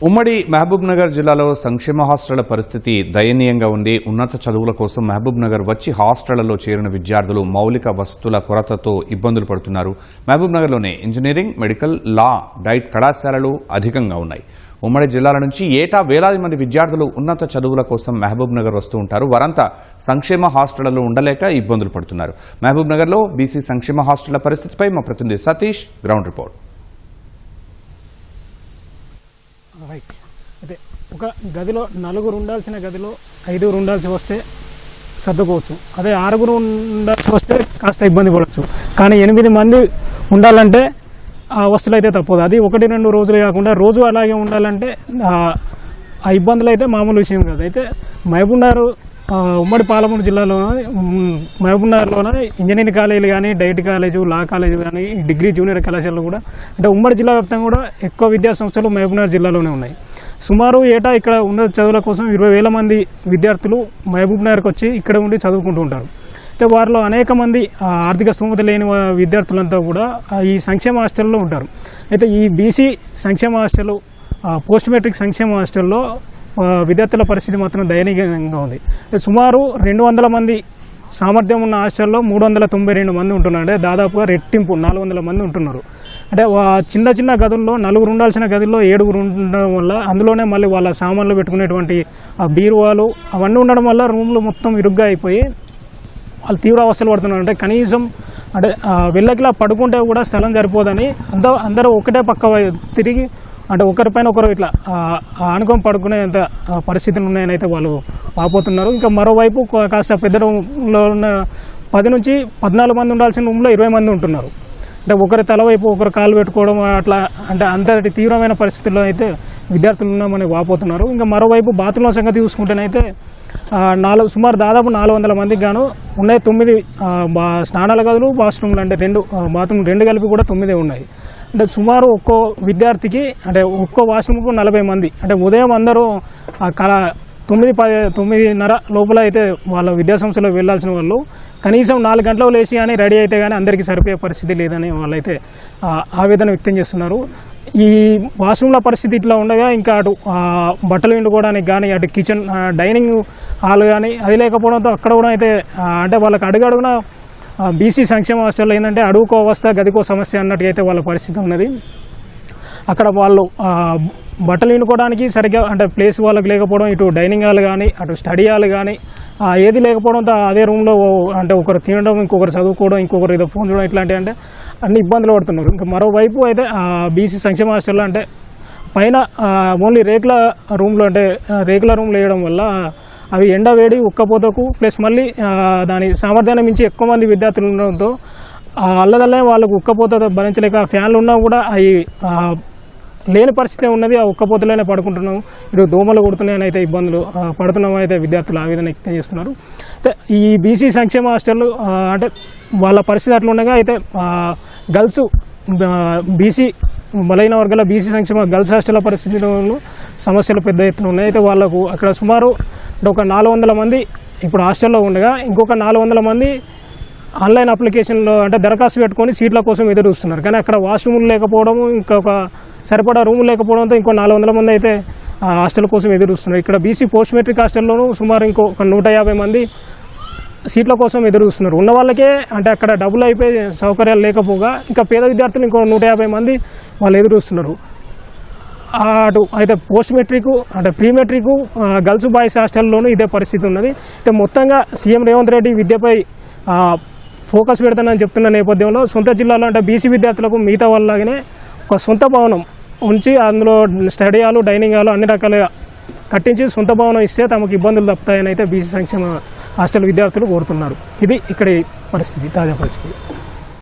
ఉమ్మడి మహబూబ్ నగర్ జిల్లాలో సంక్షేమ హాస్టళ్ల పరిస్థితి దయనీయంగా ఉంది. ఉన్నత చదువుల కోసం మహబూబ్ నగర్ వచ్చి హాస్టళ్లలో చేరిన విద్యార్థులు మౌలిక వసతుల కొరతతో ఇబ్బందులు పడుతున్నారు. మహబూబ్ నగర్లోనే ఇంజనీరింగ్, మెడికల్, లా, డైట్ కళాశాలలు అధికంగా ఉన్నాయి. ఉమ్మడి జిల్లాల నుంచి ఏటా వేలాది మంది విద్యార్థులు ఉన్నత చదువుల కోసం మహబూబ్ నగర్ వస్తూ ఉంటారు. వారంతా సంక్షేమ హాస్టళ్లలో ఉండలేక ఇబ్బందులు పడుతున్నారు. మహబూబ్ నగర్లో బీసీ సంక్షేమ హాస్టళ్ల పరిస్థితిపై మా ప్రతినిధి సతీష్ గ్రౌండ్ రిపోర్ట్. అయితే ఒక గదిలో నలుగురు ఉండాల్సిన గదిలో 5 ఉండాల్సి వస్తే సర్దుకోవచ్చు. అదే 6 ఉండాల్సి వస్తే కాస్త ఇబ్బంది పడవచ్చు. కానీ 8 మంది ఉండాలంటే ఆ వస్తువులు అయితే తప్పదు. అది 1-2 రోజులు కాకుండా రోజు అలాగే ఉండాలంటే ఆ ఇబ్బందులు అయితే మామూలు విషయం కాదు. అయితే మహబూబ్నగర్ ఉమ్మడి పాలమూరు జిల్లాలో మహబూబ్నగర్లోనే ఇంజనీరింగ్ కాలేజీలు కానీ, డైట్ కాలేజు, లా కాలేజు కానీ, డిగ్రీ జూనియర్ కళాశాలలు కూడా అంటే ఉమ్మడి జిల్లా వ్యాప్తంగా కూడా ఎక్కువ విద్యా సంస్థలు మహబూబ్నగర్ జిల్లాలోనే ఉన్నాయి. సుమారు ఏటా ఇక్కడ ఉన్నత చదువుల కోసం 20,000 మంది విద్యార్థులు మహబూబ్నగర్కి వచ్చి ఇక్కడ ఉండి చదువుకుంటూ ఉంటారు. అయితే వారిలో అనేక మంది ఆర్థిక స్థోమత లేని విద్యార్థులంతా కూడా ఈ సంక్షేమ హాస్టల్లో ఉంటారు. అయితే ఈ బీసీ సంక్షేమ హాస్టల్, పోస్ట్ మెట్రిక్ సంక్షేమ హాస్టల్లో విద్యార్థుల పరిస్థితి మాత్రం దయనీయంగా ఉంది. సుమారు 200 మంది సామర్థ్యం ఉన్న హాస్టల్లో 392 మంది ఉంటున్నారు. అంటే దాదాపుగా రెట్టింపు 400 మంది ఉంటున్నారు. అంటే చిన్న చిన్న గదుల్లో 4 ఉండాల్సిన గదుల్లో 7 ఉండడం వల్ల అందులోనే మళ్ళీ వాళ్ళ సామాన్లు పెట్టుకునేటువంటి బీరువాలు అవన్నీ ఉండడం వల్ల రూమ్లు మొత్తం ఇరుగ్గా అయిపోయి వాళ్ళు తీవ్ర అవస్థలు పడుతున్నారు. అంటే కనీసం అంటే వెళ్ళకిలా పడుకుంటే కూడా స్థలం సరిపోదని అందరూ ఒకటే పక్క తిరిగి అంటే ఒకరిపైన ఒకరు ఇట్లా ఆనుకొని పడుకునేంత పరిస్థితులు ఉన్నాయని అయితే వాళ్ళు వాపోతున్నారు. ఇంకా మరోవైపు కాస్త పెద్ద రూమ్లో ఉన్న 10 నుంచి 14 మంది ఉండాల్సిన రూమ్లో 20 మంది ఉంటున్నారు. అంటే ఒకరి తలవైపు ఒకరు కాలు పెట్టుకోవడం అట్లా అంటే అంతటి తీవ్రమైన పరిస్థితుల్లో అయితే విద్యార్థులు ఉన్నామని వాపోతున్నారు. ఇంకా మరోవైపు బాత్రూంల సంగతి చూసుకుంటేనైతే సుమారు దాదాపు 400 మందికి గాను ఉన్నాయి. 9 స్నానాల గదులు, వాష్రూమ్లు అంటే 2 బాత్రూమ్ 2 కలిపి కూడా 9 ఉన్నాయి. అంటే సుమారు ఒక్కో విద్యార్థికి అంటే ఒక్కో వాష్రూమ్కు 40 మంది. అంటే ఉదయం అందరూ 9-10-9:30 లోపల అయితే వాళ్ళ విద్యాసంస్థలో వెళ్లాల్సిన వాళ్ళు కనీసం 4 గంటలకు లేచి కానీ రెడీ అయితే కానీ అందరికీ సరిపోయే పరిస్థితి లేదని వాళ్ళైతే ఆవేదన వ్యక్తం చేస్తున్నారు. ఈ వాష్రూమ్ల పరిస్థితి ఇట్లా ఉండగా ఇంకా అటు బట్టలు పిండుకోవడానికి కానీ, అటు కిచెన్, డైనింగ్ హాల్ కానీ అది లేకపోవడంతో అక్కడ కూడా అయితే అంటే వాళ్ళకి అడుగున బీసీ సంక్షేమ హాస్టల్లో ఏంటంటే అడుగుకో అవస్థ గదికో సమస్య అన్నట్టుగా అయితే వాళ్ళ పరిస్థితి ఉన్నది. అక్కడ వాళ్ళు బట్టలు వినుకోవడానికి సరిగ్గా అంటే ప్లేస్ వాళ్ళకి లేకపోవడం, ఇటు డైనింగ్ హాల్ కానీ, అటు స్టడీ హాల్ కానీ ఏది లేకపోవడంతో అదే రూమ్లో అంటే ఒకరు తినడం, ఇంకొకరు చదువుకోవడం, ఇంకొకరు ఏదో ఫోన్ చూడడం ఇట్లాంటివి అంటే అన్ని ఇబ్బందులు పడుతున్నారు. ఇంకా మరోవైపు అయితే బీసీ సంక్షేమ హాస్టల్లో అంటే పైన ఓన్లీ రేకుల రూమ్లో అంటే రేకుల రూమ్లు వేయడం వల్ల అవి ఎండ వేడి ఉక్కపోతకు ప్లస్ మళ్ళీ దాని సామర్థ్యాన్ని మించి ఎక్కువ మంది విద్యార్థులు ఉండడంతో అల్లదల్లే వాళ్ళకు ఉక్కపోత భరించలేక ఫ్యాన్లు ఉన్నా కూడా అవి లేని పరిస్థితి ఉన్నది. ఆ ఉక్కపోతలోనే పడుకుంటున్నాం, ఇటు దోమలు కుడుతున్నాయని అయితే ఇబ్బందులు పడుతున్నామని అయితే విద్యార్థులు ఆవేదన వ్యక్తం చేస్తున్నారు. అయితే ఈ బీసీ సంక్షేమ హాస్టల్ అంటే వాళ్ళ పరిస్థితి అట్లా ఉండగా అయితే గర్ల్స్ బీసీ బలైన వర్గాల బీసీ సంక్షేమ గర్ల్స్ హాస్టల్ పరిస్థితుల్లో సమస్యలు పెద్ద ఎత్తున ఉన్నాయి. అయితే వాళ్లకు అక్కడ సుమారు ఒక 400 మంది ఇప్పుడు హాస్టల్లో ఉండగా ఇంకొక 400 మంది ఆన్లైన్ అప్లికేషన్లో అంటే దరఖాస్తు పెట్టుకొని సీట్ల కోసం ఎదురు చూస్తున్నారు. కానీ అక్కడ వాష్రూమ్లు లేకపోవడం, ఇంకొక సరిపడా రూములు లేకపోవడంతో ఇంకో 400 మంది అయితే హాస్టల్ కోసం ఎదురు చూస్తున్నారు. ఇక్కడ బీసీ పోస్ట్ మెట్రిక్ హాస్టల్లోనూ సుమారు ఇంకొక 150 మంది సీట్ల కోసం ఎదురు చూస్తున్నారు. ఉన్న వాళ్ళకే అంటే అక్కడ డబ్బులు అయిపోయి సౌకర్యాలు లేకపోగా ఇంకా పేద విద్యార్థులు ఇంకో 150 మంది వాళ్ళు ఎదురు చూస్తున్నారు. అటు అయితే పోస్ట్ మెట్రిక్ అంటే ప్రీ మెట్రిక్ గర్ల్స్ బాయ్స్ హాస్టల్లోనూ ఇదే పరిస్థితి ఉన్నది. అయితే మొత్తంగా సీఎం రేవంత్ రెడ్డి విద్యపై ఫోకస్ పెడతానని చెప్తున్న నేపథ్యంలో సొంత జిల్లాలో అంటే బీసీ విద్యార్థులకు మిగతా వాళ్ళలాగానే ఒక సొంత భవనం ఉంచి అందులో స్టడీ హాలు, డైనింగ్ హాలు అన్ని రకాలుగా కట్టించి సొంత భవనం ఇస్తే తమకు ఇబ్బందులు తప్పుతాయని అయితే బీసీ సంక్షేమ హాస్టల్ విద్యార్థులు కోరుతున్నారు. ఇది ఇక్కడి పరిస్థితి, తాజా పరిస్థితి.